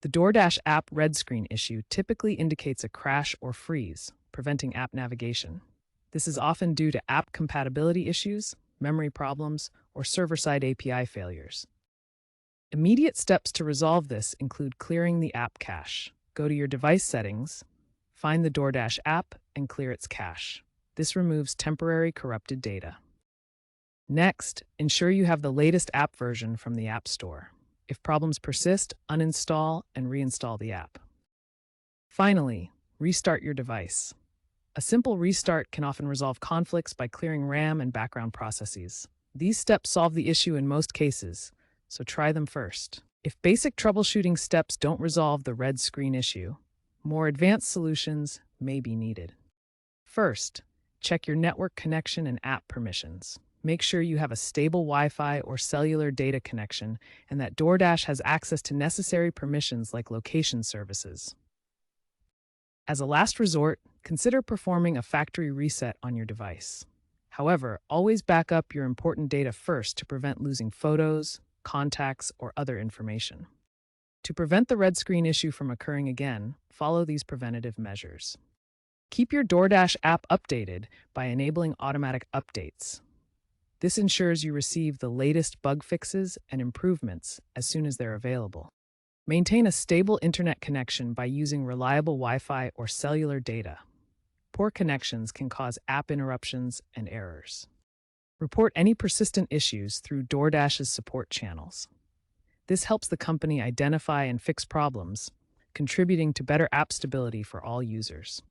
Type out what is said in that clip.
The DoorDash app red screen issue typically indicates a crash or freeze, preventing app navigation. This is often due to app compatibility issues, memory problems, or server-side API failures. Immediate steps to resolve this include clearing the app cache. Go to your device settings, find the DoorDash app, and clear its cache. This removes temporary corrupted data. Next, ensure you have the latest app version from the App Store. If problems persist, uninstall and reinstall the app. Finally, restart your device. A simple restart can often resolve conflicts by clearing RAM and background processes. These steps solve the issue in most cases, so try them first. If basic troubleshooting steps don't resolve the red screen issue, more advanced solutions may be needed. First, check your network connection and app permissions. Make sure you have a stable Wi-Fi or cellular data connection and that DoorDash has access to necessary permissions like location services. As a last resort, consider performing a factory reset on your device. However, always back up your important data first to prevent losing photos, contacts, or other information. To prevent the red screen issue from occurring again, follow these preventative measures. Keep your DoorDash app updated by enabling automatic updates. This ensures you receive the latest bug fixes and improvements as soon as they're available. Maintain a stable internet connection by using reliable Wi-Fi or cellular data. Poor connections can cause app interruptions and errors. Report any persistent issues through DoorDash's support channels. This helps the company identify and fix problems, contributing to better app stability for all users.